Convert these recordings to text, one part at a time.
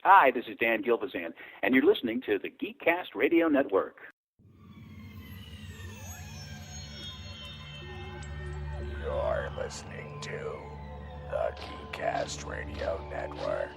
Hi, this is Dan Gilvazan, and you're listening to the GeekCast Radio Network. You're listening to the GeekCast Radio Network.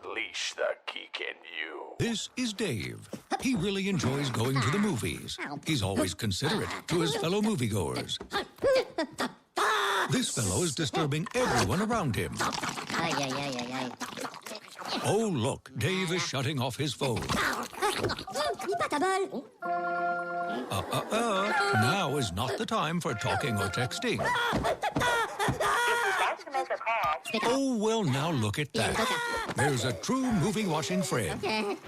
Unleash the geek in you. This is Dave. He really enjoys going to the movies. He's always considerate to his fellow moviegoers. This fellow is disturbing everyone around him. Oh, look, Dave is shutting off his phone. Now is not the time for talking or texting. Oh, well, now look at that. There's a true movie-watching friend.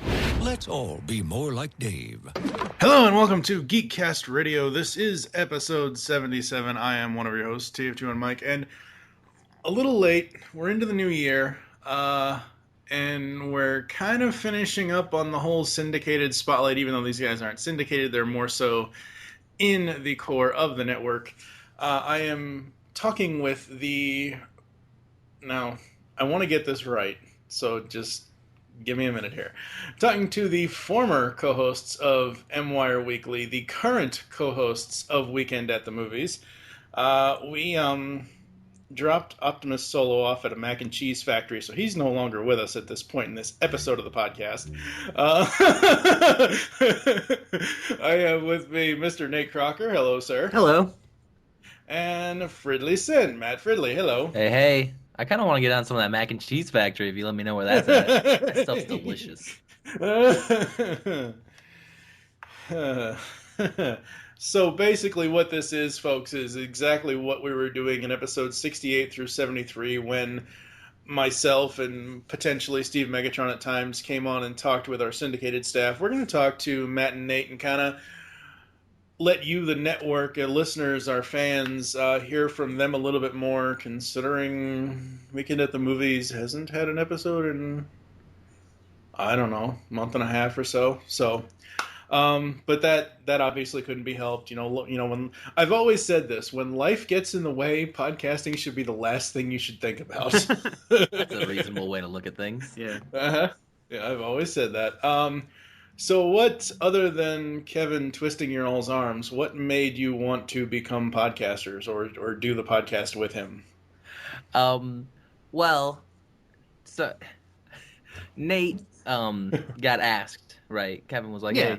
Let's all be more like Dave. Hello and welcome to GeekCast Radio. This is episode 77. I am one of your hosts, TFG1Mike, and a little late. We're into the new year, and we're kind of finishing up on the whole syndicated spotlight, even though these guys aren't syndicated. They're more so in the core of the network. I am talking with the... Now, I want to get this right, so just give me a minute here. Talking to the former co-hosts of M-Wire Weekly, the current co-hosts of Weekend at the Movies. We dropped Optimus Solo off at a mac and cheese factory, so he's no longer with us at this point in this episode of the podcast. I have with me Mr. Nate Crocker. Hello, sir. Hello. And Fridley Sin. Matt Fridley. Hello. Hey. I kind of want to get on some of that mac and cheese factory if you let me know where that's at. That stuff's delicious. So basically what this is, folks, is exactly what we were doing in episodes 68 through 73 when myself and potentially Steve Megatron at times came on and talked with our syndicated staff. We're going to talk to Matt and Nate and kind of let you, the network, listeners, our fans, hear from them a little bit more, considering Weekend at the Movies hasn't had an episode in, I don't know, a month and a half or so. So, but that obviously couldn't be helped. You know, when I've always said this, when life gets in the way, podcasting should be the last thing you should think about. That's a reasonable way to look at things. Yeah. Yeah, I've always said that. So what, other than Kevin twisting your all's arms, what made you want to become podcasters or do the podcast with him? Well, so Nate got asked, right? Kevin was like, hey,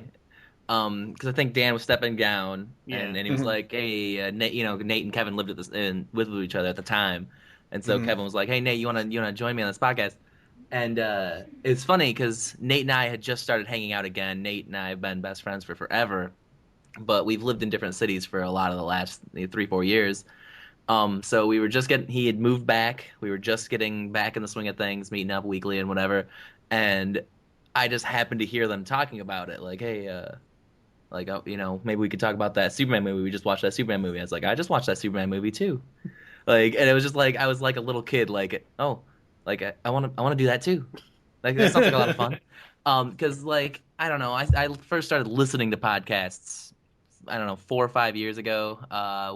because I think Dan was stepping down, and he was like, hey, Nate, Nate and Kevin lived with each other at the time, and so Kevin was like, hey, Nate, you wanna join me on this podcast? And it's funny because Nate and I had just started hanging out again. Nate and I have been best friends for forever, but we've lived in different cities for a lot of the last 3-4 years. So we were just he had moved back. We were just getting back in the swing of things, meeting up weekly and whatever. And I just happened to hear them talking about it. Like, hey, maybe we could talk about that Superman movie. We just watched that Superman movie. I was like, I just watched that Superman movie too. And it was just like, I was like a little kid, like, oh, like, I want to do that too. Like, that sounds like a lot of fun. Because, I don't know, I first started listening to podcasts, 4 or 5 years ago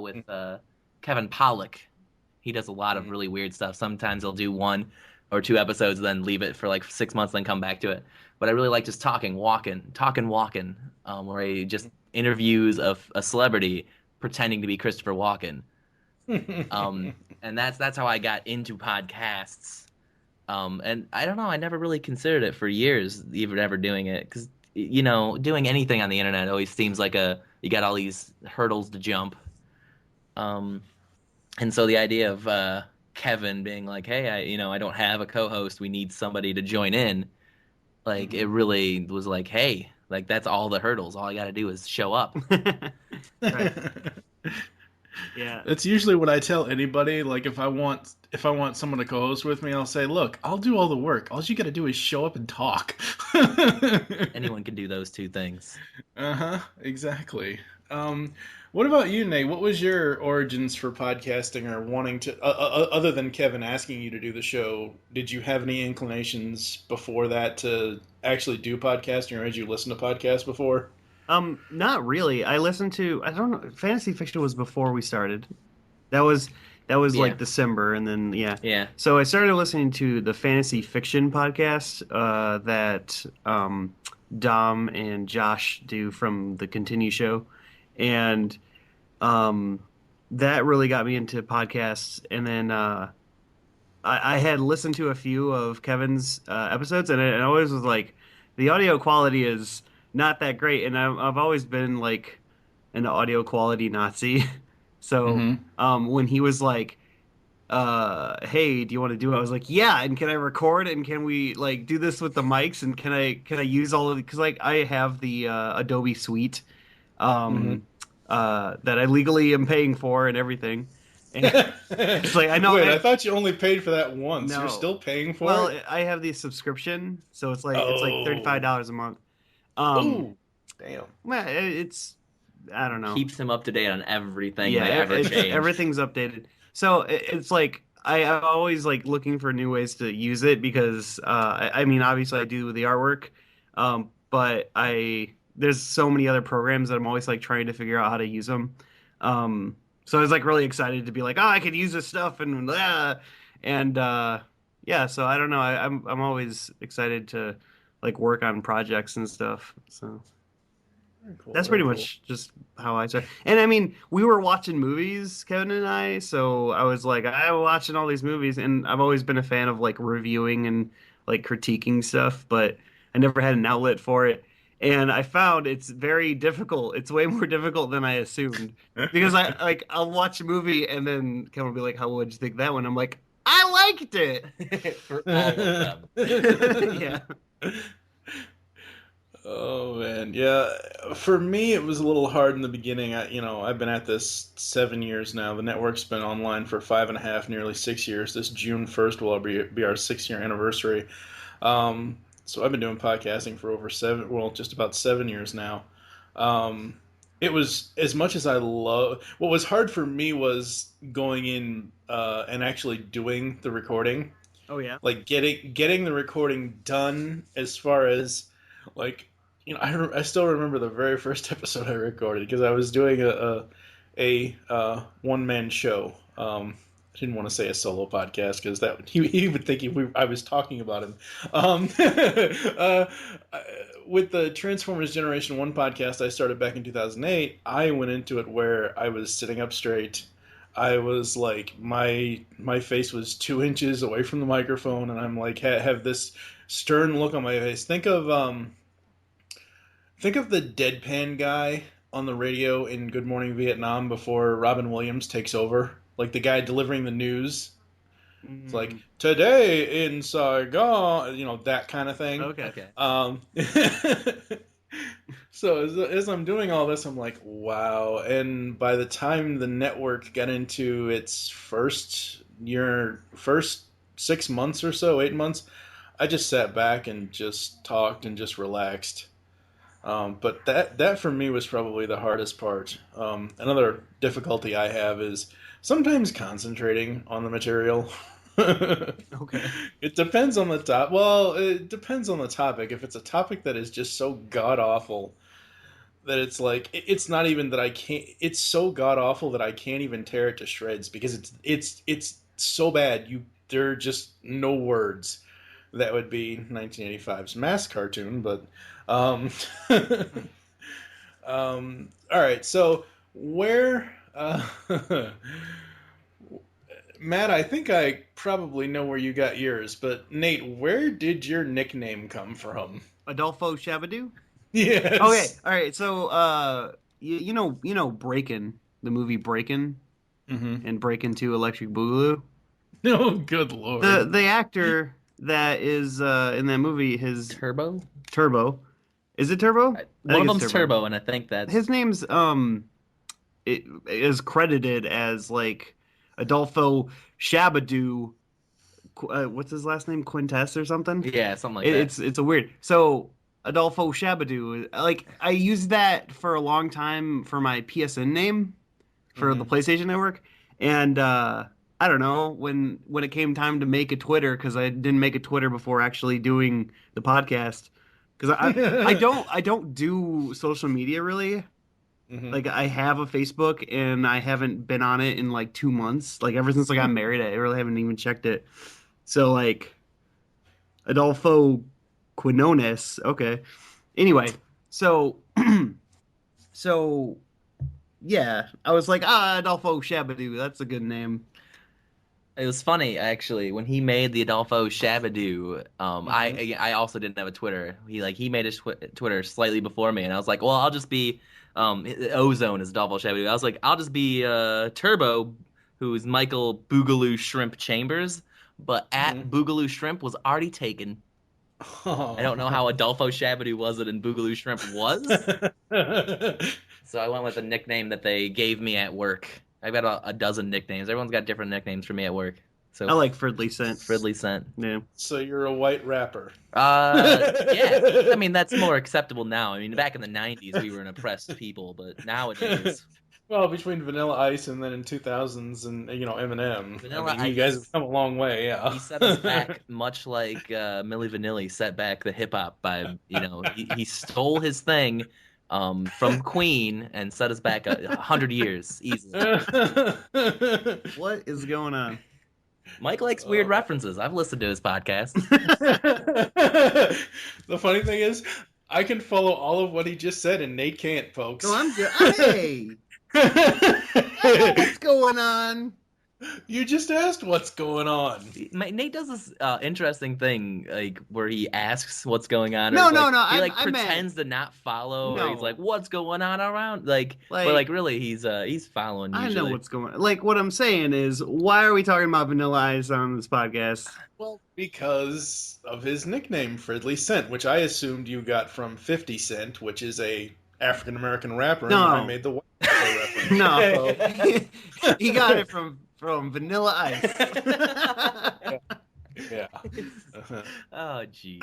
with Kevin Pollak. He does a lot of really weird stuff. Sometimes he'll do 1 or 2 episodes and then leave it for 6 months, then come back to it. But I really like just talking, walking, where he just interviews of a celebrity pretending to be Christopher Walken. And that's how I got into podcasts. And I don't know, I never really considered it for years, even ever doing it, because, doing anything on the internet always seems like you got all these hurdles to jump. And so the idea of Kevin being like, hey, I don't have a co-host, we need somebody to join in, it really was like, hey, that's all the hurdles, all I got to do is show up. Yeah. That's usually what I tell anybody. Like if I want someone to co-host with me, I'll say, "Look, I'll do all the work. All you got to do is show up and talk." Anyone can do those two things. Exactly. What about you, Nate? What was your origins for podcasting or wanting to, other than Kevin asking you to do the show? Did you have any inclinations before that to actually do podcasting, or had you listened to podcasts before? Not really. I listened to, I don't know, fantasy fiction was before we started. That was like December, and then Yeah. So I started listening to the fantasy fiction podcast that Dom and Josh do from the Continue Show, and that really got me into podcasts. And then I had listened to a few of Kevin's episodes, and I always was like, the audio quality is not that great, and I've always been like an audio quality Nazi. So when he was like, "Hey, do you want to do it?" I was like, "Yeah." And can I record? And can we like do this with the mics? And can I use all of it? Because like I have the Adobe Suite that I legally am paying for and everything. And it's like I know. Wait, I thought you only paid for that once. No. You're still paying for it? Well, I have the subscription, so it's like $35 a month. Ooh, damn. Well, it's I don't know. Keeps him up to date on everything Yeah, they ever change. everything's updated. So it's like I'm always like looking for new ways to use it because I mean obviously I do the artwork, but there's so many other programs that I'm always like trying to figure out how to use them. So I was like really excited to be like, oh, I could use this stuff and yeah. So I don't know. I'm always excited to like work on projects and stuff. So. Cool, that's pretty much just how I started. And I mean, we were watching movies, Kevin and I, so I was like, I'm watching all these movies, and I've always been a fan of like reviewing and like critiquing stuff, but I never had an outlet for it. And I found it's very difficult. It's way more difficult than I assumed. Because I'll watch a movie and then Kevin will be like, how would you think that one? I'm like, I liked it. For all of them. Yeah. Oh man, yeah. For me, it was a little hard in the beginning. I've been at this 7 years now. The network's been online for 5.5, nearly 6 years. This June 1st will be our 6-year anniversary. So I've been doing podcasting for just about 7 years now. It was, as much as I love, what was hard for me was going in and actually doing the recording. Oh yeah. Like getting the recording done, as far as like, I still remember the very first episode I recorded because I was doing a one-man show. I didn't want to say a solo podcast because that he would think I was talking about him. With the Transformers Generation 1 podcast I started back in 2008, I went into it where I was sitting up straight. I was like, my face was 2 inches away from the microphone, and I'm like, have this stern look on my face. Think of the deadpan guy on the radio in Good Morning Vietnam before Robin Williams takes over. Like the guy delivering the news. It's like, today in Saigon, that kind of thing. Okay. So as I'm doing all this, I'm like, wow. And by the time the network got into its first 6 months or so, 8 months, I just sat back and just talked and just relaxed. But that for me was probably the hardest part. Another difficulty I have is sometimes concentrating on the material. Okay. It depends on the top. Well, it depends on the topic. If it's a topic that is just so god awful that it's like it's not even that I can't. It's so god awful that I can't even tear it to shreds because it's so bad. There are just no words. That would be 1985's Mask cartoon, but all right. So where Matt, I think I probably know where you got yours, but Nate, where did your nickname come from? Adolfo Shabadoo? Yes. Okay, all right. So, you know, Breakin', the movie Breakin', and Breakin' 2 Electric Boogaloo. Oh, good lord! The actor that is in that movie, his Turbo. Is it Turbo? One of them's Turbo, and I think that's his name's it is credited as like Adolfo Shabadoo. What's his last name? Quintess or something? Yeah, something like that. It's a weird. So Adolfo Shabadoo. Like I used that for a long time for my PSN name for the PlayStation Network, and I don't know when it came time to make a Twitter, because I didn't make a Twitter before actually doing the podcast, because I don't do social media really. Like I have a Facebook and I haven't been on it in like 2 months. Like ever since I got married, I really haven't even checked it. So like Adolfo Quinones, okay. Anyway, so yeah, I was like, Adolfo Shabadoo, that's a good name. It was funny actually when he made the Adolfo Shabadoo. I also didn't have a Twitter. He made his Twitter slightly before me, and I was like, well, I'll just be Ozone is Adolfo Shabadoo. I was like, I'll just be Turbo, who's Michael Boogaloo Shrimp Chambers, but at Boogaloo Shrimp was already taken. I don't know how Adolfo Shabadoo was it and Boogaloo Shrimp was. So I went with a nickname that they gave me at work. I've got a dozen nicknames. Everyone's got different nicknames for me at work. So I like Fridley Scent. Fridley Scent. Yeah. So you're a white rapper. Yeah. I mean, that's more acceptable now. I mean, back in the 90s, we were an oppressed people, but nowadays... Well, between Vanilla Ice and then in 2000s and, Eminem. Vanilla you guys have come a long way, yeah. He set us back much like Milli Vanilli set back the hip-hop by, he stole his thing from Queen and set us back 100 years easily. What is going on? Mike likes weird references. I've listened to his podcast. The funny thing is, I can follow all of what he just said, and Nate can't, folks. No, I'm good. Hey! What's going on? You just asked what's going on. Nate does this interesting thing, like where he asks what's going on. No. He pretends to not follow. No. Or he's like, "What's going on around?" But really, he's following. Usually. I know what's going on. Like what I'm saying is, why are we talking about Vanilla Ice on this podcast? Well, because of his nickname, Fridley Scent, which I assumed you got from 50 Cent, which is a African American rapper. No. And I made the white reference. No, he got it from Vanilla Ice. Yeah. Oh, geez.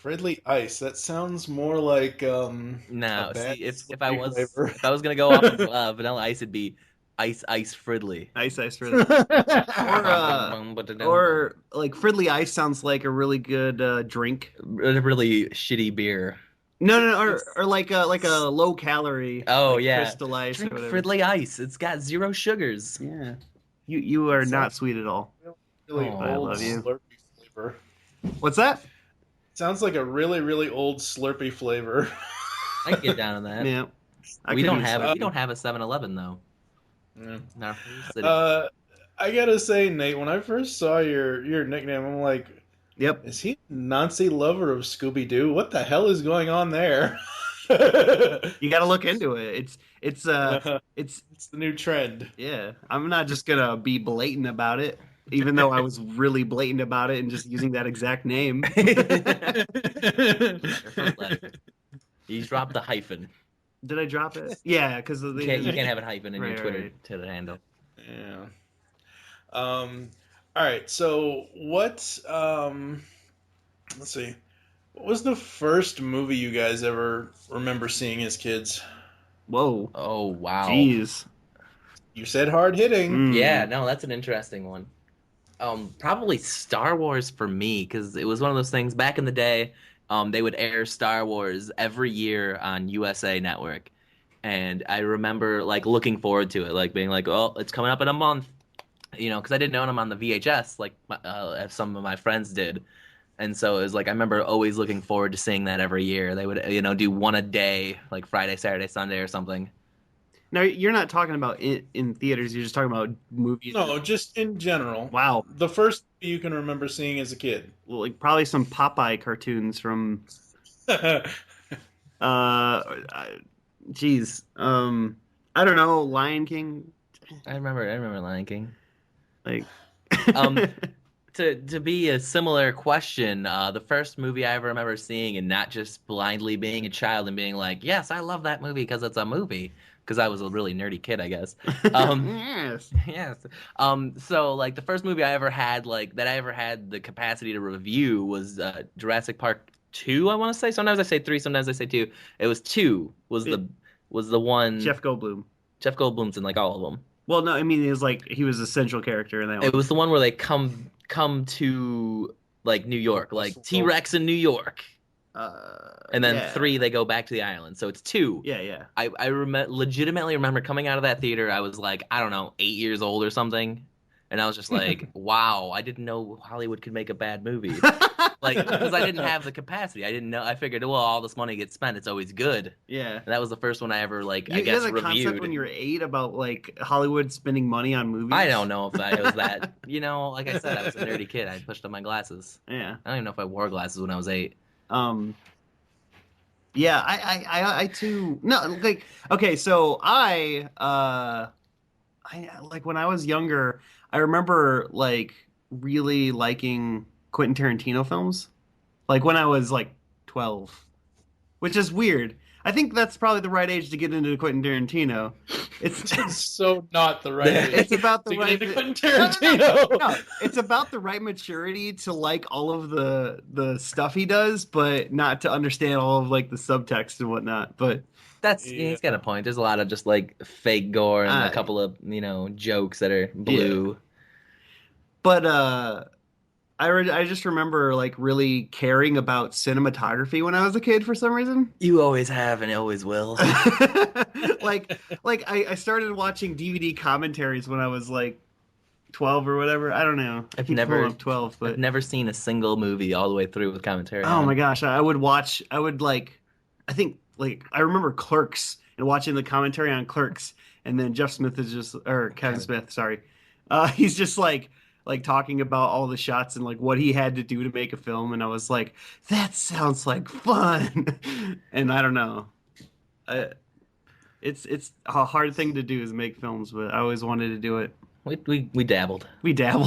Fridley Ice. That sounds more like No, a see, if I bad was flavor. gonna go off of Vanilla Ice, it'd be Ice Fridley. Ice Fridley. Or like Fridley Ice sounds like a really good drink. A really shitty beer. No, or like a low calorie. Oh like yeah, Crystal Ice. drink or whatever. Fridley Ice. It's got 0 sugars. Yeah, you are not sweet at all. Really Oh, I old love you. Slurpee flavor. What's that? Sounds like a really, really old Slurpee flavor. I can get down on that. Yeah, We don't have a 7-Eleven though. Yeah. In our city. I gotta say, Nate, when I first saw your nickname, I'm like, Yep. is he a Nazi lover of Scooby-Doo? What the hell is going on there? You got to look into it. It's the new trend. yeah. I'm not just gonna be blatant about it, even though I was really blatant about it and just using that exact name. You dropped the hyphen. Did I drop it? Yeah, because of the You can't have a hyphen in your Right, Twitter handle. Yeah. All right. So what? Let's see. What was the first movie you guys ever remember seeing as kids? Whoa. Oh wow. Jeez. You said hard hitting. Yeah, no, that's an interesting one. Probably Star Wars for me, because it was one of those things back in the day. They would air Star Wars every year on USA Network, and I remember like looking forward to it, like being like, "Oh, it's coming up in a month," because I didn't own them on the VHS like as some of my friends did, and so it was like I remember always looking forward to seeing that every year. They would do one a day, like Friday, Saturday, Sunday, or something. Now you're not talking about in theaters. You're just talking about movies. No, just in general. Wow. The first movie you can remember seeing as a kid. Well, like probably some Popeye cartoons from. Geez. I don't know. Lion King. I remember Lion King. Like. To be a similar question, the first movie I ever remember seeing, and not just blindly being a child and being like, yes, I love that movie because it's a movie, because I was a really nerdy kid, I guess. Yes. Yes. So like the first movie I ever had the capacity to review was Jurassic Park 2. I want to say. Sometimes I say 3. Sometimes I say 2. It was 2. Was the one Jeff Goldblum. Jeff Goldblum's in like all of them. Well, no, I mean he was a central character in that one. It was the one where they come to like New York, like T-Rex in New York. And then 3, they go back to the island. So it's 2. Yeah. I legitimately remember coming out of that theater. I was like, I don't know, 8 years old or something. And I was just like, wow, I didn't know Hollywood could make a bad movie. Like, because I didn't have the capacity. I didn't know. I figured, well, all this money gets spent. It's always good. Yeah. And that was the first one I ever, like, I guess, had a reviewed. concept when you were 8 about, like, Hollywood spending money on movies? I don't know if it was that. You know, like I said, I was a nerdy kid. I pushed up my glasses. Yeah. I don't even know if I wore glasses when I was 8. Yeah, I too. No, like, okay, so I like when I was younger, I remember like really liking Quentin Tarantino films, like when I was like 12, which is weird. I think that's probably the right age to get into Quentin Tarantino. It's so not the right age. It's about the to right get into Quentin Tarantino. No, it's about the right maturity to like all of the stuff he does, but not to understand all of like the subtext and whatnot. But he's got a point. There's a lot of just like fake gore and a couple of jokes that are blue. Yeah. But I just remember like really caring about cinematography when I was a kid for some reason. You always have and always will. like I started watching DVD commentaries when I was like 12 or whatever. I don't know. I've never 12, but I've never seen a single movie all the way through with commentary. Oh my gosh, I would I remember Clerks and watching the commentary on Clerks, and then Kevin Smith, sorry. He's just like talking about all the shots and like what he had to do to make a film, and I was like, that sounds like fun. And I don't know, it's a hard thing to do is make films, but I always wanted to do it. We dabbled. We have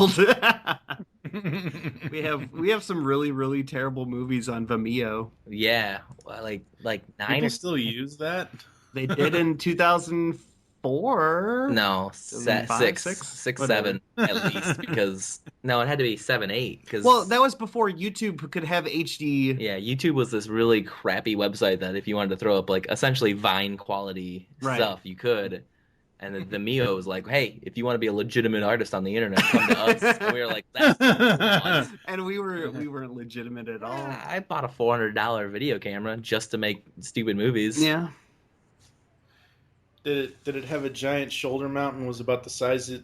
some really, really terrible movies on Vimeo. Yeah, like 9. People still use that? They did in 2004. No, 6, 7 at least, because it had to be 7, 8. Well, that was before YouTube could have HD. Yeah, YouTube was this really crappy website that if you wanted to throw up like essentially Vine quality stuff, you could. And then the Mio was like, hey, if you want to be a legitimate artist on the internet, come to us. And we were like, that's fun. And we weren't legitimate at all. I bought a $400 video camera just to make stupid movies. Yeah. Did it have a giant shoulder mount and was about the size that,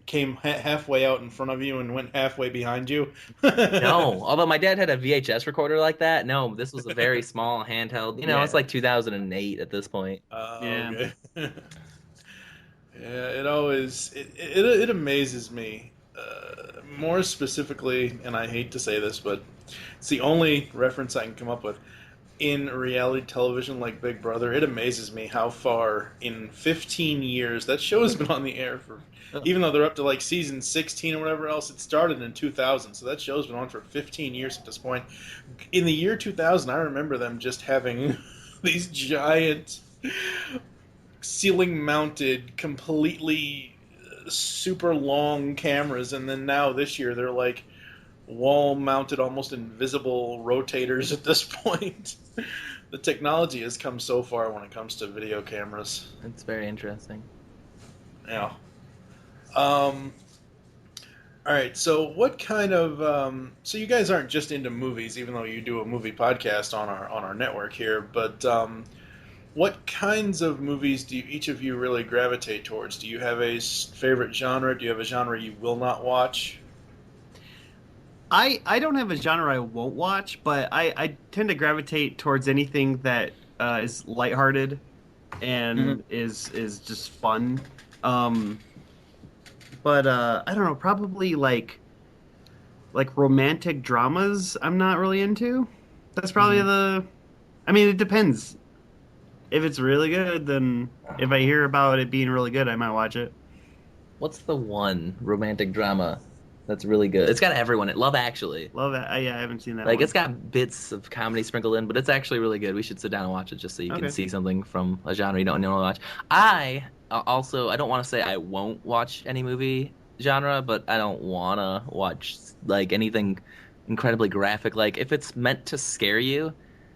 came halfway out in front of you and went halfway behind you? No, although my dad had a VHS recorder like that. No, this was a very small handheld. It's like 2008 at this point. Okay. Yeah, it amazes me. More specifically, and I hate to say this, but it's the only reference I can come up with. In reality television like Big Brother, it amazes me how far in 15 years that show has been on the air for, even though they're up to like season 16 or whatever else. It started in 2000, so that show's been on for 15 years at this point. In the year 2000, I remember them just having these giant ceiling-mounted, completely super long cameras, and then now this year they're like wall-mounted, almost invisible rotators at this point. The technology has come so far when it comes to video cameras. It's very interesting. Yeah. All right, so what kind of... so you guys aren't just into movies, even though you do a movie podcast on our network here, but... what kinds of movies do each of you really gravitate towards? Do you have a favorite genre? Do you have a genre you will not watch? I don't have a genre I won't watch, but I tend to gravitate towards anything that is lighthearted and is just fun. But I don't know, probably like romantic dramas I'm not really into. That's probably it depends. If it's really good, then if I hear about it being really good, I might watch it. What's the one romantic drama That's really good. It's got everyone. Love Actually. Love it. Yeah, I haven't seen that. Like, one. it's got bits of comedy sprinkled in, but it's actually really good. We should sit down and watch it just so you can see something from a genre you don't normally watch. I don't want to say I won't watch any movie genre, but I don't want to watch like anything incredibly graphic. Like, if it's meant to scare you,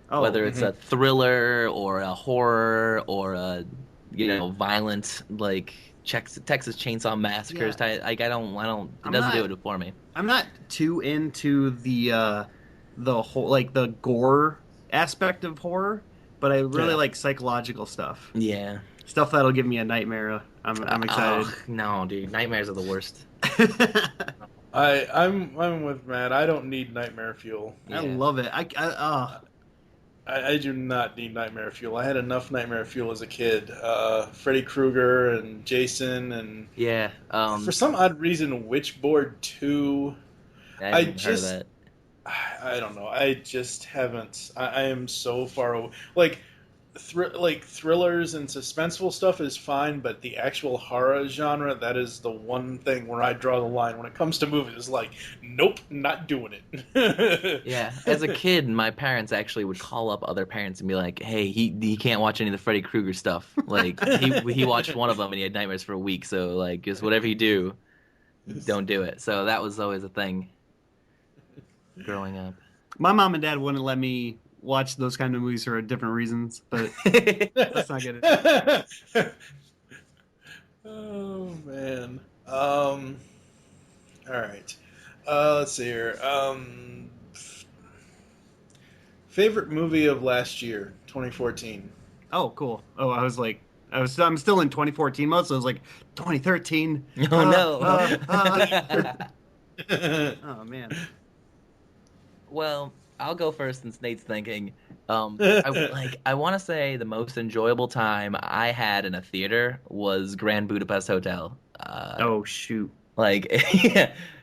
whether it's a thriller or a horror or a violent like Texas Chainsaw Massacres type, like it doesn't do it for me. I'm not too into the whole like the gore aspect of horror, but I really like psychological stuff. Yeah, stuff that'll give me a nightmare. I'm excited. Oh, no, dude, nightmares are the worst. I'm with Matt. I don't need nightmare fuel. I love it. I do not need nightmare fuel. I had enough nightmare fuel as a kid. Freddy Krueger and Jason and for some odd reason, Witchboard 2. I heard of that. I don't know. I just haven't. I am so far away. Like thrillers and suspenseful stuff is fine, but the actual horror genre, that is the one thing where I draw the line when it comes to movies. Like, nope, not doing it. Yeah, as a kid, my parents actually would call up other parents and be like, "Hey, he can't watch any of the Freddy Krueger stuff. Like, he watched one of them and he had nightmares for a week. So like, just whatever you do, don't do it." So that was always a thing growing up. My mom and dad wouldn't let me watch those kind of movies for different reasons, but let's not get it. Oh man. All right. Let's see here. Favorite movie of last year, 2014. Oh, cool. Oh, I'm still in 2014 mode, so I was like 2013. Oh no. Oh man. Well, I'll go first since Nate's thinking. I want to say the most enjoyable time I had in a theater was Grand Budapest Hotel. Oh shoot! Like,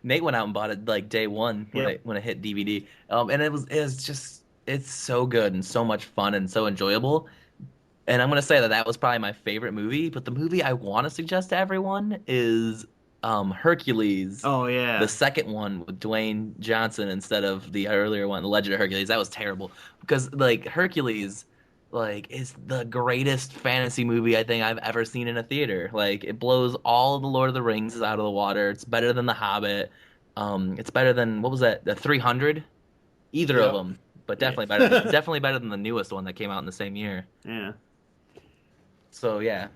Nate went out and bought it like day one when it hit DVD. And it's so good and so much fun and so enjoyable. And I'm gonna say that was probably my favorite movie. But the movie I want to suggest to everyone is Hercules. Oh yeah, the second one with Dwayne Johnson instead of the earlier one, The Legend of Hercules. That was terrible because like Hercules, like is the greatest fantasy movie I think I've ever seen in a theater. Like it blows all of the Lord of the Rings out of the water. It's better than The Hobbit. It's better than what was that? The 300. Either of them, but definitely better. Definitely better than the newest one that came out in the same year. Yeah. So yeah,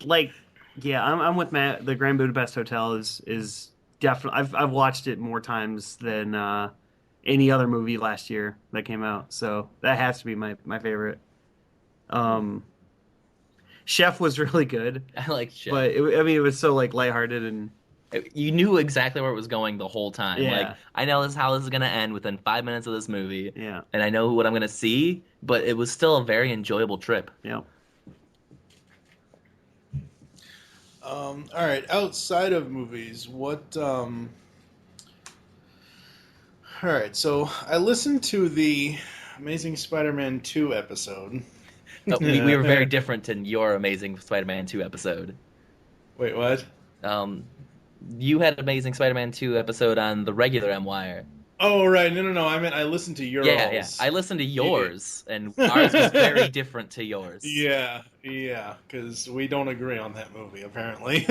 like. Yeah, I'm with Matt. The Grand Budapest Hotel is definitely. I've watched it more times than any other movie last year that came out. So that has to be my favorite. Chef was really good. I like Chef, but it was so like lighthearted and you knew exactly where it was going the whole time. Yeah. Like I know how this is gonna end within 5 minutes of this movie. Yeah, and I know what I'm gonna see, but it was still a very enjoyable trip. Yeah. All right, outside of movies, what... All right, so I listened to the Amazing Spider-Man 2 episode. No, we were very different in your Amazing Spider-Man 2 episode. Wait, what? You had Amazing Spider-Man 2 episode on the regular M-Wire. Oh, right. No. I meant I listened to yours. Yeah. I listened to yours, and ours was very different to yours. Yeah, because we don't agree on that movie, apparently.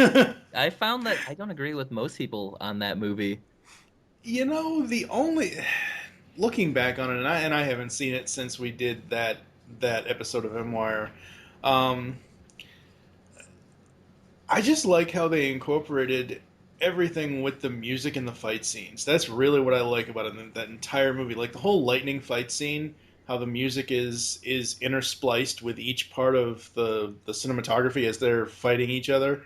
I found that I don't agree with most people on that movie. You know, the only... Looking back on it, and I haven't seen it since we did that episode of M-Wire, I just like how they incorporated everything with the music and the fight scenes. That's really what I like about it, that entire movie. Like the whole lightning fight scene, how the music is interspliced with each part of the cinematography as they're fighting each other.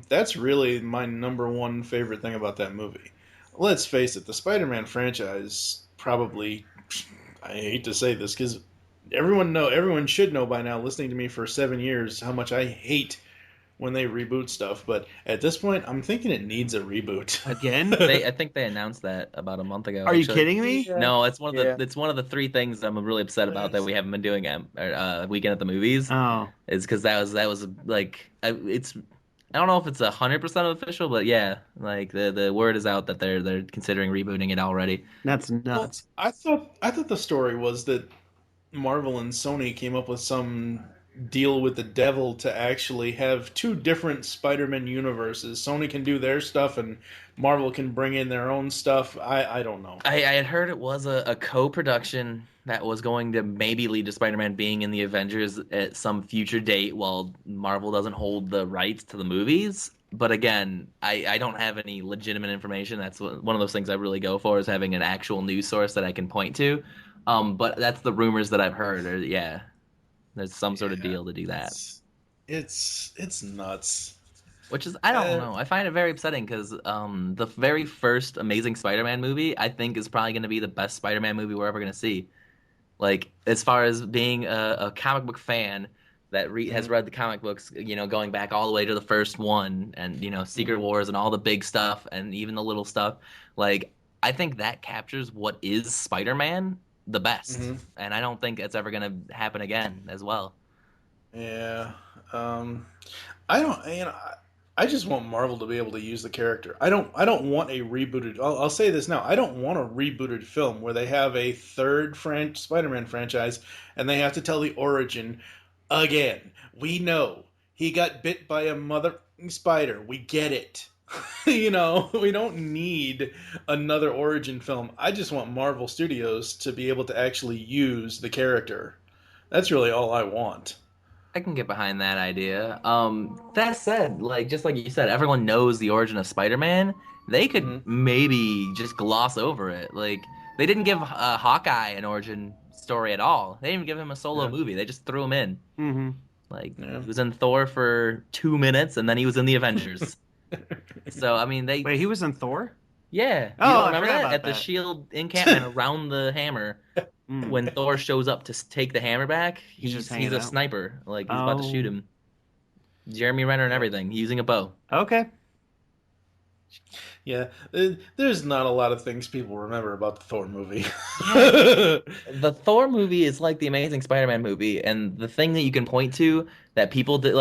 That's really my number one favorite thing about that movie. Let's face it, the Spider-Man franchise probably, I hate to say this because everyone should know by now, listening to me for 7 years, how much I hate when they reboot stuff, but at this point, I'm thinking it needs a reboot again. I think they announced that about a month ago. Are you kidding me? No, it's one of the three things I'm really upset about that we haven't been doing Weekend at the Movies. Oh, is because that was like it's I don't know if it's 100% official, but yeah, like the word is out that they're considering rebooting it already. That's nuts. Well, I thought the story was that Marvel and Sony came up with some deal with the devil to actually have two different Spider-Man universes. Sony can do their stuff and Marvel can bring in their own stuff. I don't know. I had heard it was a co-production that was going to maybe lead to Spider-Man being in the Avengers at some future date while Marvel doesn't hold the rights to the movies. But again, I don't have any legitimate information. That's one of those things I really go for, is having an actual news source that I can point to. But that's the rumors that I've heard. There's some sort of deal to do that. It's nuts. Which is, I don't know. I find it very upsetting because the very first Amazing Spider-Man movie, I think, is probably going to be the best Spider-Man movie we're ever going to see. Like, as far as being a comic book fan that has read the comic books, going back all the way to the first one and, Secret Wars and all the big stuff and even the little stuff, like, I think that captures what is Spider-Man the best. And I don't think it's ever going to happen again as well. Yeah. I just want Marvel to be able to use the character. I don't want a rebooted. I'll say this now. I don't want a rebooted film where they have a third Spider-Man franchise and they have to tell the origin again. We know he got bit by a mother spider. We get it. We don't need another origin film. I just want Marvel Studios to be able to actually use the character. That's really all I want. I can get behind that idea. That said, just like you said, everyone knows the origin of Spider-Man. They could maybe just gloss over it. Like, they didn't give Hawkeye an origin story at all. They didn't even give him a solo movie. They just threw him in. He was in Thor for 2 minutes, and then he was in the Avengers. So, I mean, Wait, he was in Thor? Yeah. You don't remember that? At the S.H.I.E.L.D. encampment around the hammer. When Thor shows up to take the hammer back, he's a sniper. Like, he's about to shoot him. Jeremy Renner and everything, using a bow. Okay. Yeah, there's not a lot of things people remember about the Thor movie. The Thor movie is like the Amazing Spider-Man movie, and the thing that you can point to that people did,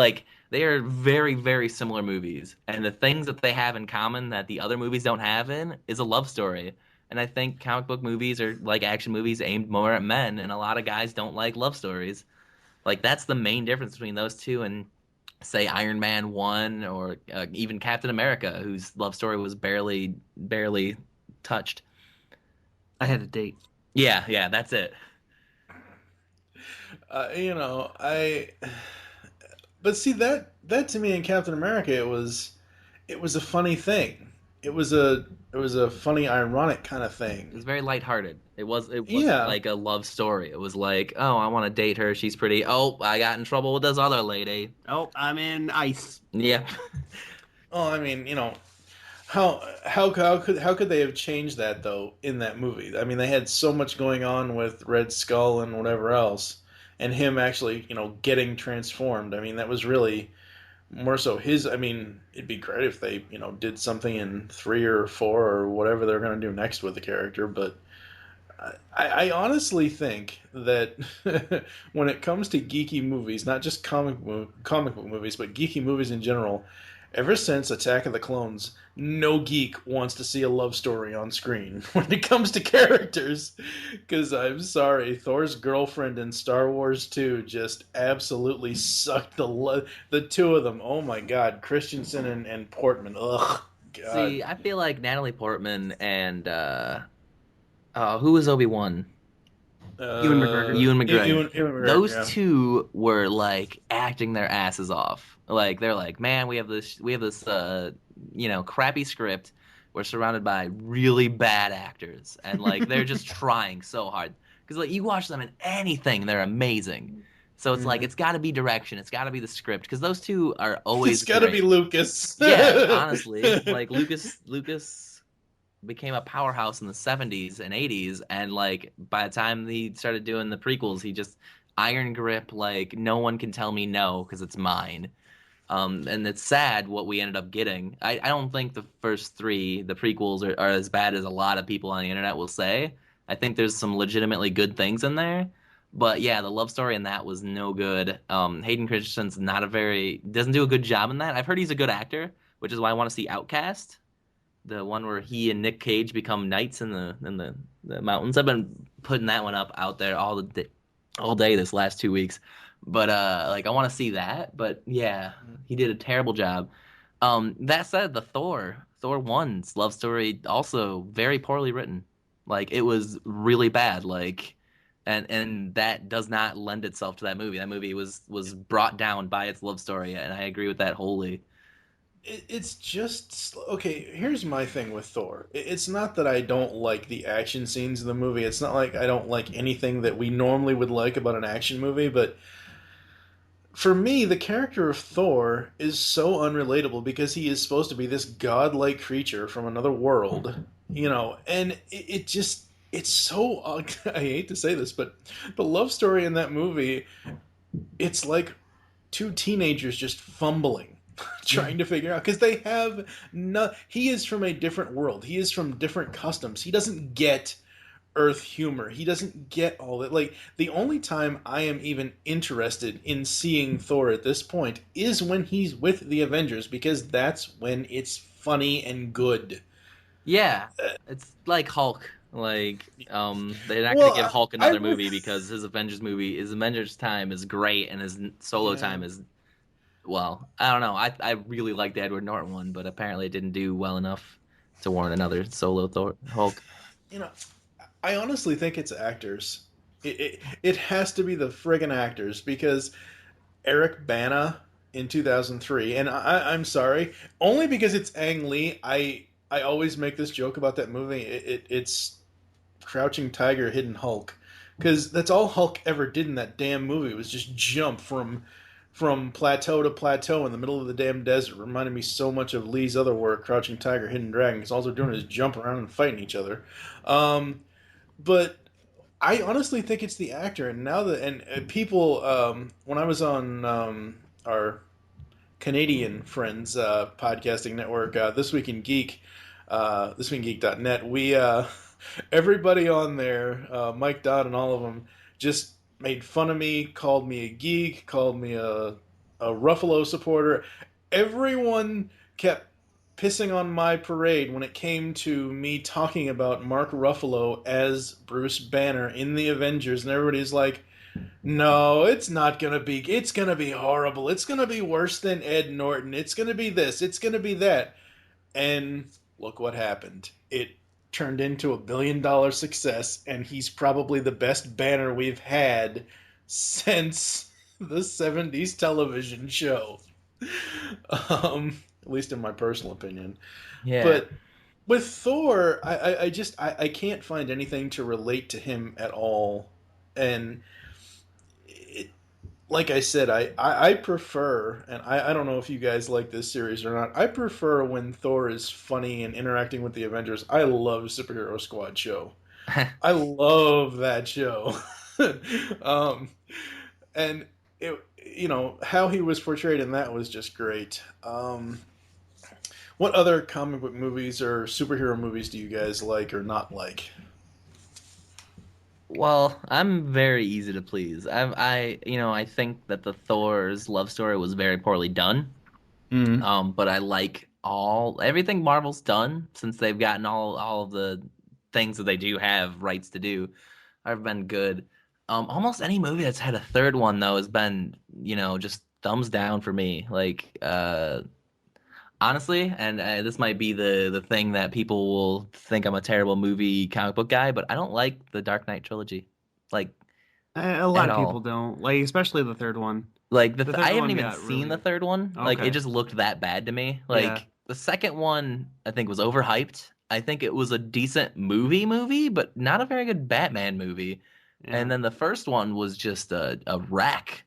they are very, very similar movies. And the things that they have in common that the other movies don't have in is a love story. And I think comic book movies are like action movies aimed more at men, and a lot of guys don't like love stories. Like, that's the main difference between those two and, say, Iron Man 1 or even Captain America, whose love story was barely touched. I had a date. Yeah, that's it. But see, that to me in Captain America, it was a funny thing. It was a funny, ironic kind of thing. It was very lighthearted. It wasn't like a love story. It was like, oh, I want to date her. She's pretty. Oh, I got in trouble with this other lady. Oh, I'm in ice. Yeah. Oh, I mean, how could they have changed that though in that movie? I mean, they had so much going on with Red Skull and whatever else, and him actually, getting transformed. I mean, that was really more so his. I mean, it'd be great if they, did something in 3 or 4 or whatever they're going to do next with the character. But I honestly think that when it comes to geeky movies, not just comic book movies, but geeky movies in general, ever since Attack of the Clones, no geek wants to see a love story on screen when it comes to characters. Because I'm sorry, Thor's girlfriend in Star Wars 2 just absolutely sucked the two of them. Oh my God, Christensen and Portman. Ugh. God. See, I feel like Natalie Portman and who was Obi-Wan? Ewan McGregor. Ewan McGregor. Ewan McGregor, Those two were like acting their asses off. Like, they're like, man, we have this crappy script. We're surrounded by really bad actors, and like they're just trying so hard. Because like you watch them in anything, they're amazing. So it's like it's got to be direction, it's got to be the script. Because those two are always. It's got to be Lucas. Yeah, honestly, like Lucas became a powerhouse in the 70s and 80s, and like by the time he started doing the prequels, he just iron grip, like no one can tell me no because it's mine. And it's sad what we ended up getting. I don't think the first 3, the prequels, are as bad as a lot of people on the internet will say. I think there's some legitimately good things in there, But yeah, the love story in that was no good. Hayden Christensen's doesn't do a good job in that. I've heard he's a good actor, which is why I want to see Outcast, the one where he and Nick Cage become knights in the mountains. I've been putting that one up out there all day this last 2 weeks. But I want to see that. But yeah, he did a terrible job. That said, the Thor 1's love story also very poorly written. It was really bad. And that does not lend itself to that movie. That movie was brought down by its love story, and I agree with that wholly. It's just okay. Here's my thing with Thor. It's not that I don't like the action scenes in the movie. It's not like I don't like anything that we normally would like about an action movie. But for me, the character of Thor is so unrelatable because he is supposed to be this godlike creature from another world, and it just. It's so, I hate to say this, but the love story in that movie, it's like two teenagers just fumbling, trying to figure out, because they have he is from a different world. He is from different customs. He doesn't get Earth humor. He doesn't get all that. The only time I am even interested in seeing Thor at this point is when he's with the Avengers, because that's when it's funny and good. Yeah, it's like Hulk. They're not going to give Hulk another movie because his Avengers time is great and his solo time is, well, I don't know. I really like the Edward Norton one, but apparently it didn't do well enough to warrant another solo Hulk. I honestly think it's actors. It has to be the friggin' actors, because Eric Bana in 2003, and I'm sorry, only because it's Ang Lee, I always make this joke about that movie. It's Crouching Tiger, Hidden Hulk, because that's all Hulk ever did in that damn movie was just jump from plateau to plateau in the middle of the damn desert. Reminded me so much of Lee's other work, Crouching Tiger, Hidden Dragon, because all they're doing is jump around and fighting each other. But I honestly think it's the actor, and now that people when I was on our Canadian friends podcasting network, This Week in Geek, thisweekingeek.net, we everybody on there, Mike Dodd and all of them, just made fun of me, called me a geek, called me a Ruffalo supporter. Everyone kept pissing on my parade when it came to me talking about Mark Ruffalo as Bruce Banner in the Avengers, and everybody's like, no, it's not going to be. It's going to be horrible. It's going to be worse than Ed Norton. It's going to be this. It's going to be that. And look what happened. It turned into $1 billion success, and he's probably the best Banner we've had since the 70s television show. At least in my personal opinion. Yeah. But with Thor, I can't find anything to relate to him at all. And like I said, I prefer, and I don't know if you guys like this series or not, I prefer when Thor is funny and interacting with the Avengers. I love Superhero Squad show. I love that show. And it, how he was portrayed in that was just great. What other comic book movies or superhero movies do you guys like or not like? Well, I'm very easy to please. I think that the Thor's love story was very poorly done. Mm-hmm. But I like everything Marvel's done since they've gotten all of the things that they do have rights to do have been good. Almost any movie that's had a third one though has been, just thumbs down for me. Honestly, and this might be the thing that people will think I'm a terrible movie comic book guy, but I don't like the Dark Knight trilogy. A lot of people don't, especially the third one. I haven't even seen the third one. Okay. It just looked that bad to me. The second one, I think, was overhyped. I think it was a decent movie, but not a very good Batman movie. Yeah. And then the first one was just a wreck.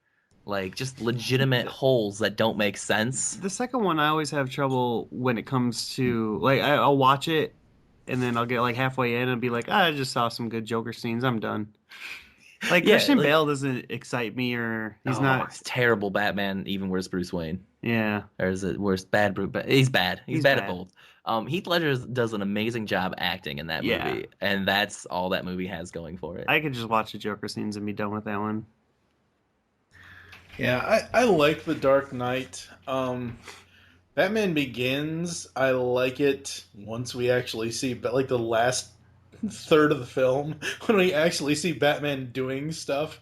Just legitimate holes that don't make sense. The second one, I always have trouble when it comes to, I'll watch it, and then I'll get, halfway in and be like, I just saw some good Joker scenes, I'm done. Christian Bale doesn't excite me, or he's not... It's terrible Batman, even worse Bruce Wayne. Yeah. Or is it worse? Bad Bruce? He's bad. He's bad at both. Heath Ledger does an amazing job acting in that movie, and that's all that movie has going for it. I could just watch the Joker scenes and be done with that one. Yeah, I like The Dark Knight. Batman Begins, I like it once we actually see, but like the last third of the film, when we actually see Batman doing stuff.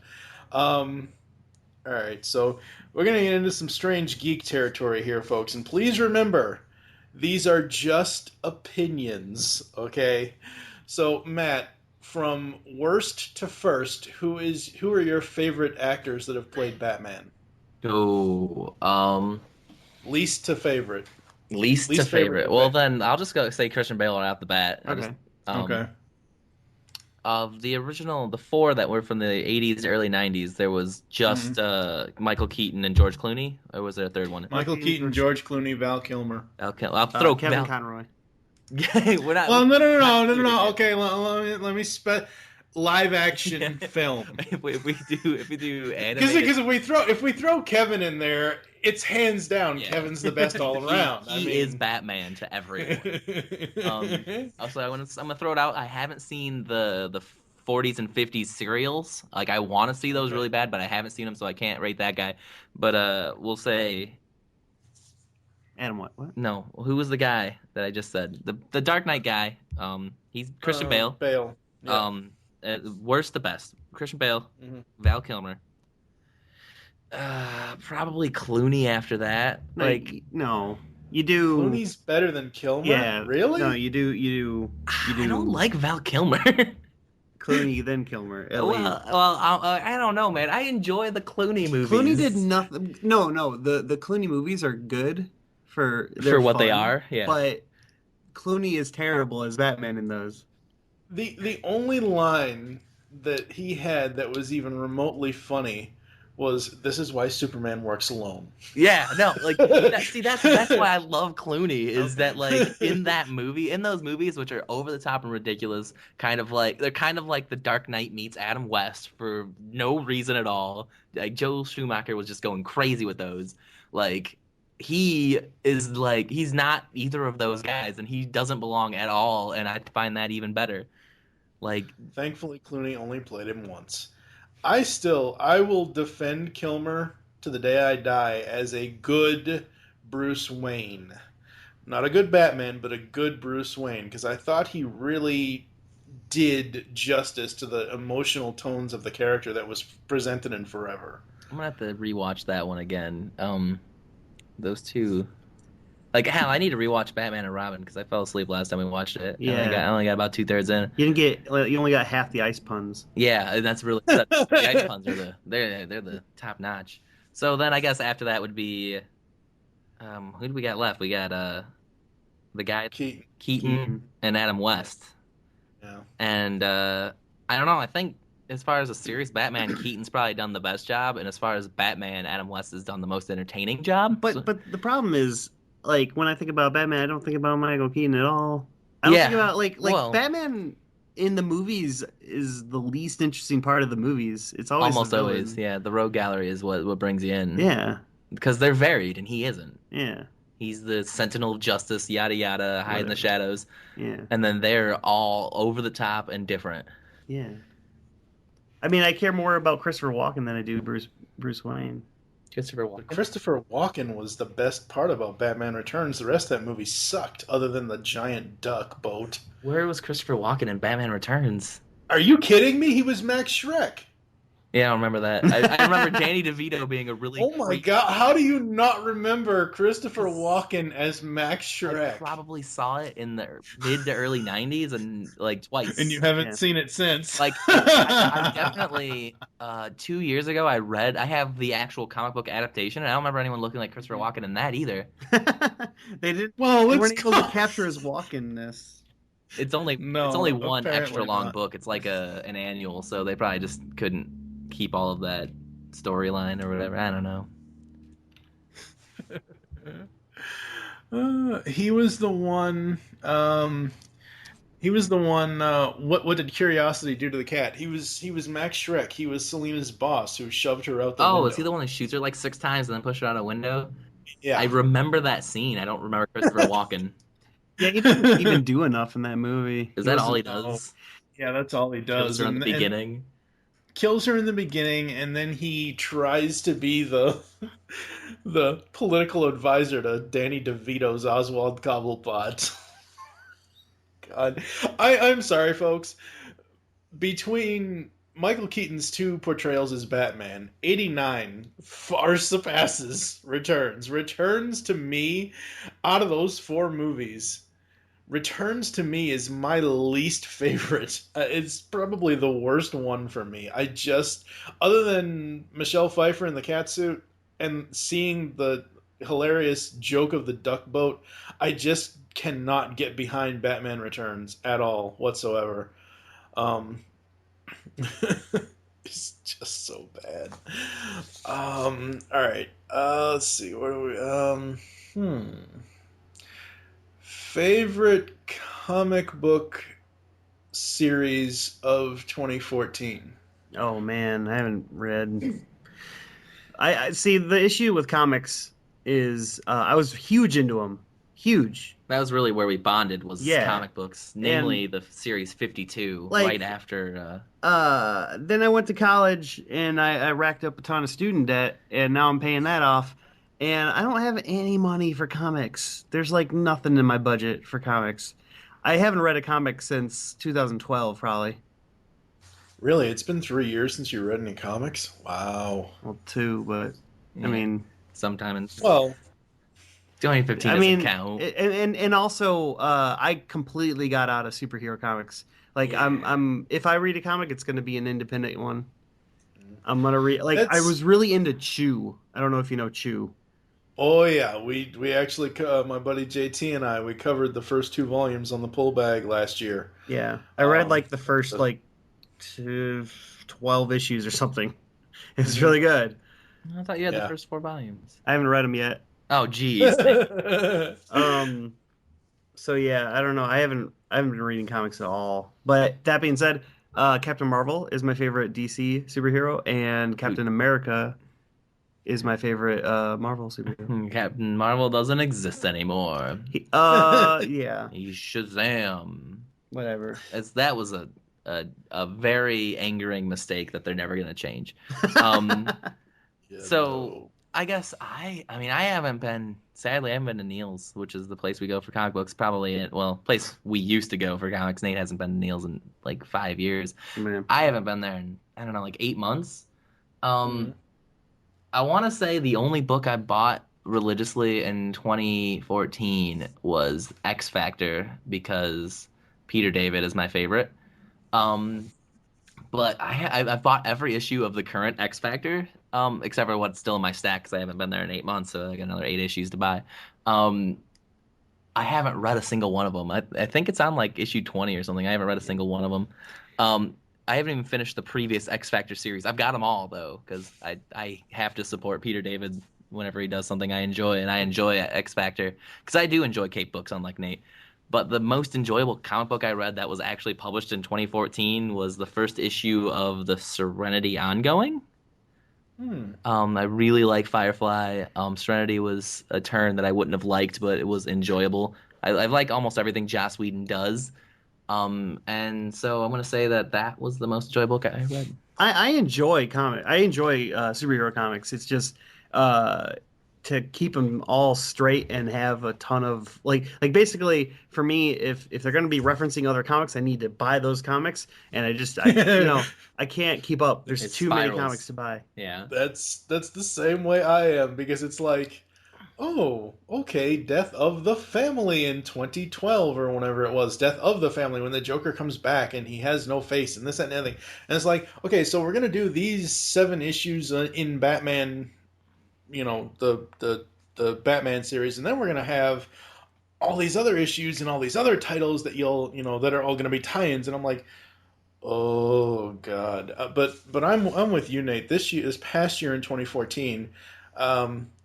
Alright, so we're going to get into some strange geek territory here, folks, and please remember, these are just opinions, okay? So, Matt, from worst to first, who are your favorite actors that have played Batman? Least to favorite. Least to favorite. Well, then I'll just go say Christian Bale right off the bat. Okay. Okay. Of the original, the four that were from the 80s to early 90s, there was just Michael Keaton and George Clooney. Or was there a third one? Michael Keaton, George Clooney, Val Kilmer. I'll throw Kevin Conroy. We're not, well, no. Okay, let me live action film. If we do animated, because if we throw Kevin in there, it's hands down Kevin's the best all around. He is Batman to everyone. Also, I'm gonna throw it out. I haven't seen the 40s and 50s serials. Like, I want to see those really bad, but I haven't seen them, so I can't rate that guy. But we'll say Adam what? No, who was the guy that I just said? The Dark Knight guy. He's Christian Bale. Bale. Yeah. Worst to best. Christian Bale, Val Kilmer. Probably Clooney after that. No, you do. Clooney's better than Kilmer. Yeah, really? No, you do. I don't like Val Kilmer. Clooney then Kilmer. I don't know, man. I enjoy the Clooney movies. Clooney did nothing. No. The Clooney movies are good for what fun, they are. Yeah, but Clooney is terrible as Batman in those. The only line that he had that was even remotely funny was, "This is why Superman works alone." Yeah, no, that's why I love Clooney, is that, like, in those movies, which are over the top and ridiculous, they're kind of like The Dark Knight meets Adam West for no reason at all. Like, Joel Schumacher was just going crazy with those. Like, he is like, he's not either of those guys, and he doesn't belong at all, and I find that even better. Like, thankfully, Clooney only played him once. I will defend Kilmer to the day I die as a good Bruce Wayne. Not a good Batman, but a good Bruce Wayne, because I thought he really did justice to the emotional tones of the character that was presented in Forever. I'm going to have to rewatch that one again. Those two... Like, hell, I need to rewatch Batman and Robin because I fell asleep last time we watched it. Yeah. I only got about 2/3 in. You only got half the ice puns. Yeah, and that's really the ice puns are they're the top notch. So then I guess after that would be who do we got left? We got the guy Keaton and Adam West. Yeah. And I don't know, I think as far as a serious Batman, Keaton's probably done the best job, and as far as Batman, Adam West has done the most entertaining job. But the problem is, like, when I think about Batman, I don't think about Michael Keaton at all. I don't think about, Batman in the movies is the least interesting part of the movies. It's almost always, yeah. The rogue gallery is what brings you in. Yeah. Because they're varied, and he isn't. Yeah. He's the Sentinel of Justice, yada yada, hide in the shadows. Yeah. And then they're all over the top and different. Yeah. I mean, I care more about Christopher Walken than I do Bruce Wayne. Christopher Walken was the best part about Batman Returns. The rest of that movie sucked, other than the giant duck boat. Where was Christopher Walken in Batman Returns? Are you kidding me? He was Max Schreck. Yeah, I remember that. I remember Danny DeVito being a really... Oh my god, how do you not remember Christopher Walken as Max Schreck? I probably saw it in the mid to early 90s and, like, twice. And you haven't seen it since. Like, I definitely... 2 years ago, I have the actual comic book adaptation, and I don't remember anyone looking like Christopher Walken in that either. They did. Well, they weren't able to capture his Walken-ness. It's only one extra long book. It's like an annual, so they probably just couldn't keep all of that storyline or whatever. I don't know. He was the one. What did Curiosity do to the cat? He was Max Schreck. He was Selina's boss who shoved her out the window. Is he the one who shoots her like 6 times and then pushes her out a window? Yeah. I remember that scene. I don't remember Christopher Walken. Yeah, he didn't even do enough in that movie. Is that all he does? Yeah, that's all he does. Kills her in the beginning. Kills her in the beginning, and then he tries to be the political advisor to Danny DeVito's Oswald Cobblepot. God, I'm sorry, folks. Between Michael Keaton's 2 portrayals as Batman, 89 far surpasses Returns. Returns to me, out of those 4 movies, Returns to me is my least favorite. It's probably the worst one for me. I just, other than Michelle Pfeiffer in the catsuit and seeing the hilarious joke of the duck boat, I just cannot get behind Batman Returns at all whatsoever. It's just so bad. All right. Let's see. What do we? Favorite comic book series of 2014. Oh man, I haven't read. I see the issue with comics is I was huge into them. Huge. That was really where we bonded, was comic books, namely the series 52, right after. Then I went to college and I racked up a ton of student debt, and now I'm paying that off. And I don't have any money for comics. There's like nothing in my budget for comics. I haven't read a comic since 2012, probably. Really? It's been 3 years since you read any comics? Wow. Well, 2, but I mean, sometime in 2015 doesn't count. And also, I completely got out of superhero comics. Like, I'm if I read a comic, it's going to be an independent one. I'm gonna read. Like, I was really into Chew. I don't know if you know Chew. Oh yeah, we actually, my buddy JT and we covered the first 2 volumes on the pull bag last year. Yeah, I read like the first 12 issues or something. It's really good. I thought you had the first 4 volumes. I haven't read them yet. Oh geez. So yeah, I don't know. I haven't been reading comics at all. But that being said, Captain Marvel is my favorite DC superhero, and Captain America is my favorite Marvel superhero. Captain Marvel doesn't exist anymore. Yeah. He's Shazam. Whatever. That was a very angering mistake that they're never going to change. I guess I haven't been to Neil's, which is the place we go for comic books. Probably, place we used to go for comics. Nate hasn't been to Neil's in like 5 years. Man. I haven't been there in, I don't know, like 8 months. I want to say the only book I bought religiously in 2014 was X Factor, because Peter David is my favorite. But I've bought every issue of the current X Factor, except for what's still in my stack because I haven't been there in 8 months, so I got another 8 issues to buy. I haven't read a single one of them. I think it's on like issue 20 or something. I haven't read a single one of them. I haven't even finished the previous X Factor series. I've got them all, though, because I have to support Peter David whenever he does something I enjoy, and I enjoy X Factor because I do enjoy Cape books, unlike Nate. But the most enjoyable comic book I read that was actually published in 2014 was the first issue of the Serenity ongoing. I really like Firefly. Serenity was a turn that I wouldn't have liked, but it was enjoyable. I like almost everything Joss Whedon does. And so I'm going to say that was the most enjoyable book I read. I enjoy superhero comics. It's just to keep them all straight and have a ton of like basically for me, if they're going to be referencing other comics, I need to buy those comics, and I can't keep up. There's too many comics to buy. Yeah, that's the same way I am, because it's like, oh, okay, Death of the Family in 2012 or whenever it was, Death of the Family, when the Joker comes back and he has no face and this, that, and everything. And it's like, okay, so we're going to do these 7 issues in Batman, the Batman series, and then we're going to have all these other issues and all these other titles that that are all going to be tie-ins. And I'm like, oh, God. But I'm with you, Nate. This past year in 2014,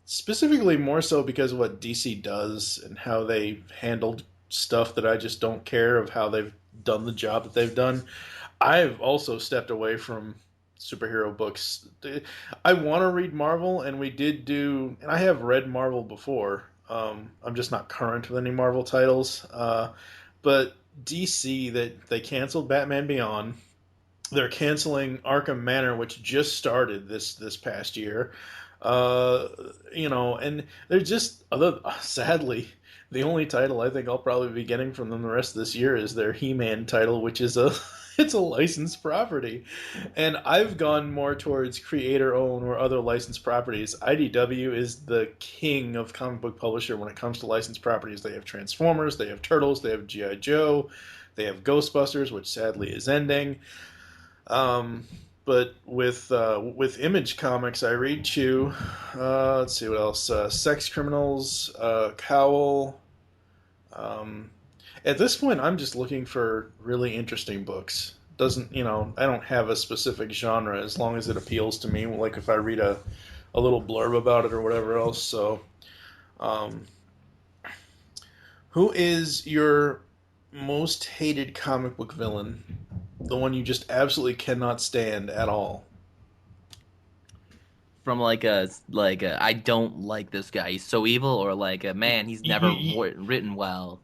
specifically more so because of what DC does and how they handled stuff that I just don't care of how they've done the job that they've done. I've also stepped away from superhero books. I want to read Marvel, and we did do, and I have read Marvel before. I'm just not current with any Marvel titles. But DC, they canceled Batman Beyond. They're canceling Arkham Manor, which just started this past year. And they're just, sadly, the only title I think I'll probably be getting from them the rest of this year is their He-Man title, which is it's a licensed property. And I've gone more towards creator-owned or other licensed properties. IDW is the king of comic book publisher when it comes to licensed properties. They have Transformers, they have Turtles, they have G.I. Joe, they have Ghostbusters, which sadly is ending. But with Image Comics, I read Chew. Let's see what else. Sex Criminals, Cowl. At this point, I'm just looking for really interesting books. I don't have a specific genre as long as it appeals to me. Like if I read a little blurb about it or whatever else. So, who is your most hated comic book villain? The one you just absolutely cannot stand at all. From like a I don't like this guy, he's so evil, or like a man, he's never written well.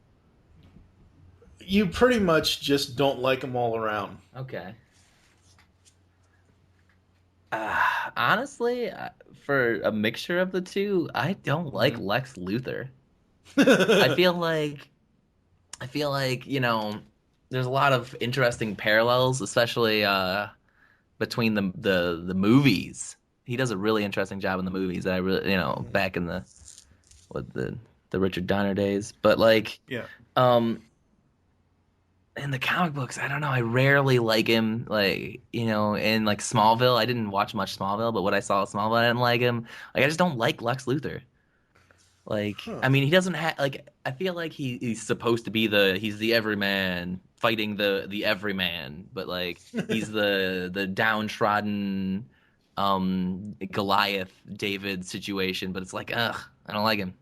You pretty much just don't like him all around. Okay. Honestly, for a mixture of the two, I don't like Lex Luthor. I feel like there's a lot of interesting parallels, especially between the movies. He does a really interesting job in the movies that I really, back in the Richard Donner days. But in the comic books, I don't know. I rarely like him. In like Smallville, I didn't watch much Smallville, but what I saw of Smallville, I didn't like him. I just don't like Lex Luthor. I mean, he doesn't have I feel like he's supposed to be he's the everyman fighting the everyman, but he's the downtrodden Goliath David situation. But it's I don't like him.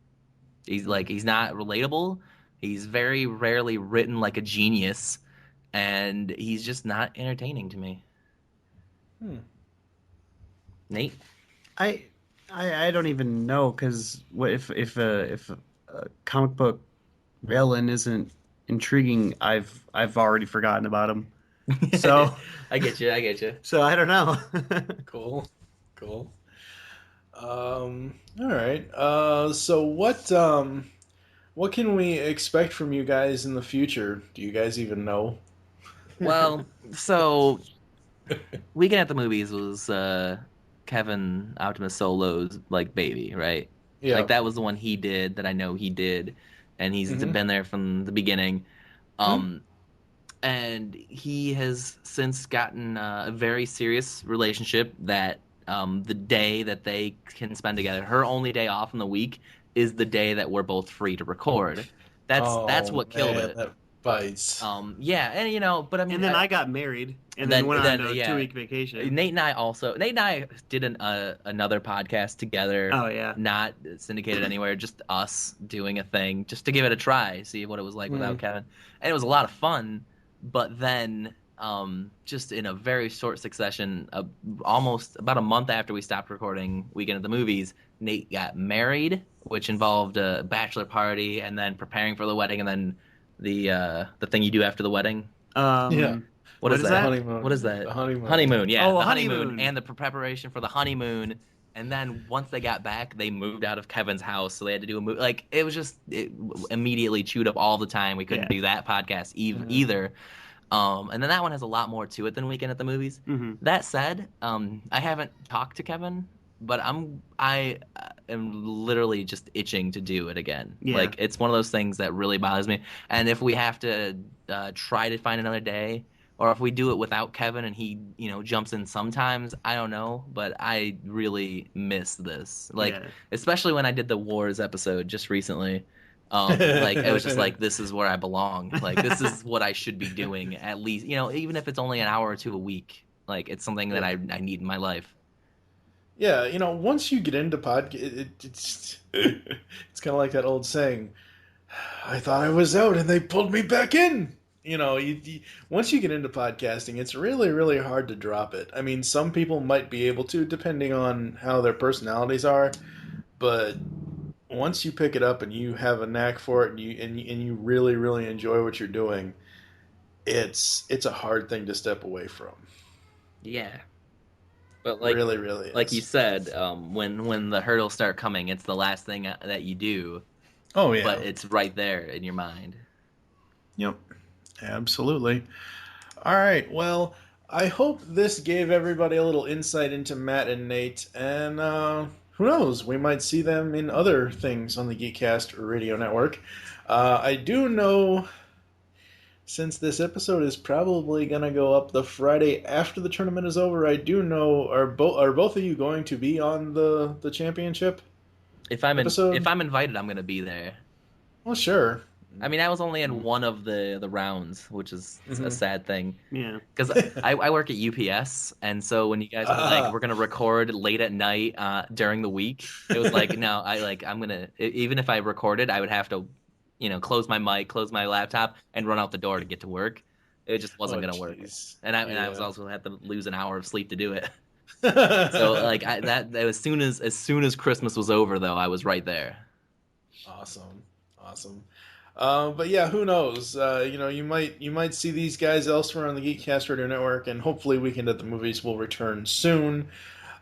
He's not relatable. He's very rarely written like a genius, and he's just not entertaining to me. Nate? I don't even know, because if a comic book villain isn't intriguing, I've already forgotten about him. So I get you. So I don't know. Cool. All right. So what can we expect from you guys in the future? Do you guys even know? Well, so Weekend at the Movies was Kevin Optimus Solo's baby, right? Yeah. That was the one he did that I know he did, and he's been there from the beginning. And he has since gotten a very serious relationship that the day that they can spend together, her only day off in the week is the day that we're both free to record. That's what killed it. That bites. Yeah, and but I mean, and then I got married, and then went on a 2-week vacation. Nate and I did another podcast together. Oh yeah, not syndicated anywhere, just us doing a thing, just to give it a try, see what it was like without Kevin, and it was a lot of fun. But then, just in a very short succession, almost about a month after we stopped recording Weekend at the Movies, Nate got married, which involved a bachelor party and then preparing for the wedding, and then the thing you do after the wedding. Yeah. What is that? Honeymoon. What is that? The honeymoon. Honeymoon, yeah. Oh, the honeymoon. And the preparation for the honeymoon. And then once they got back, they moved out of Kevin's house, so they had to do a move. It was just immediately chewed up all the time. We couldn't do that podcast either. And then that one has a lot more to it than Weekend at the Movies. Mm-hmm. That said, I haven't talked to Kevin, but I am literally just itching to do it again. Yeah. It's one of those things that really bothers me. And if we have to try to find another day, or if we do it without Kevin and he, jumps in sometimes, I don't know. But I really miss this. Especially when I did the Wars episode just recently. It was just this is where I belong. This is what I should be doing at least, even if it's only an hour or two a week. It's something that I need in my life. Yeah, once you get into podcast, it's kind of like that old saying, I thought I was out and they pulled me back in. you know, once you get into podcasting, it's really, really hard to drop it. I mean, some people might be able to, depending on how their personalities are, but once you pick it up and you have a knack for it, and you really, really enjoy what you're doing, it's a hard thing to step away from. Yeah. But like, really, really is. Like you said, when the hurdles start coming, it's the last thing that you do. Oh, yeah. But it's right there in your mind. Yep. Absolutely. All right. Well, I hope this gave everybody a little insight into Matt and Nate. And who knows? We might see them in other things on the GeekCast Radio Network. I do know, since this episode is probably going to go up the Friday after the tournament is over, I do know, are both of you going to be on the championship? If I'm invited, I'm going to be there. Well, sure. I mean, I was only in one of the rounds, which is a sad thing. Yeah. Because I work at UPS, and so when you guys were like, we're going to record late at night during the week, it was like, no, I'm going to, even if I recorded, I would have to, close my mic, close my laptop, and run out the door to get to work. It just wasn't going to work. And I was also had to lose an hour of sleep to do it. So like as soon as Christmas was over, though, I was right there. Awesome. But yeah, who knows? You might see these guys elsewhere on the GeekCast Radio Network, and hopefully Weekend at the Movies will return soon.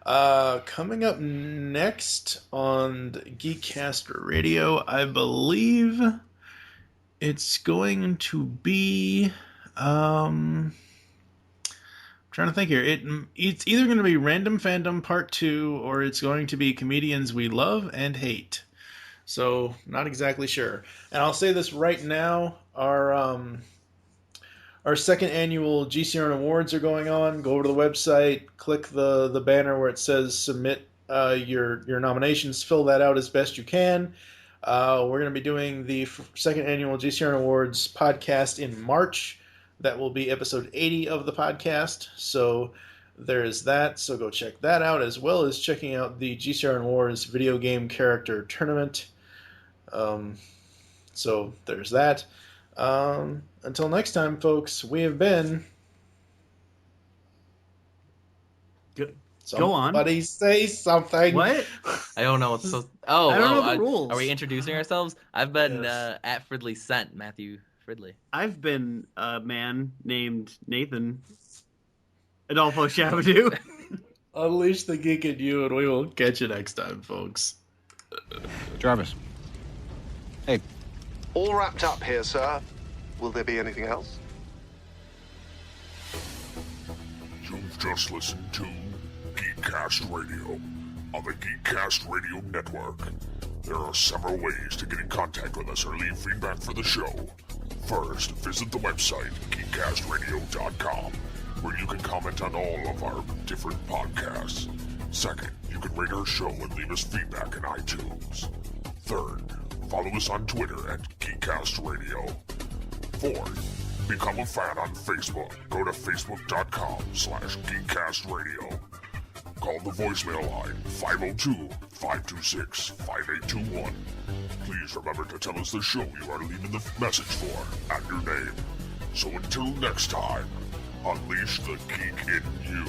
Coming up next on the GeekCast Radio, I believe it's going to be... I'm trying to think here. It's either going to be Random Fandom Part 2, or it's going to be Comedians We Love and Hate. So, not exactly sure. And I'll say this right now, our second annual GCR Awards are going on. Go over to the website, click the banner where it says submit your nominations, fill that out as best you can. We're going to be doing the second annual GCR Awards podcast in March. That will be episode 80 of the podcast. So there's that. So go check that out, as well as checking out the GCR Awards video game character tournament. So there's that. Until next time, folks, we have been... Go on. Somebody say something. What? I don't know. I don't know the rules. Are we introducing ourselves? I've been at Fridley sent Matthew Fridley. I've been a man named Nathan Adolfo Shabadoo. Unleash the geek in you, and we will catch you next time, folks. Jarvis. Hey. All wrapped up here, sir. Will there be anything else? You've just listened to GeekCast Radio on the GeekCast Radio Network. There are several ways to get in contact with us or leave feedback for the show. First, visit the website, geekcastradio.com, where you can comment on all of our different podcasts. Second, you can rate our show and leave us feedback in iTunes. Third, follow us on Twitter at GeekCast Radio. Fourth, become a fan on Facebook. Go to facebook.com/GeekCast Radio. Call the voicemail line, 502-526-5821. Please remember to tell us the show you are leaving the message for and your name. So until next time, unleash the geek in you.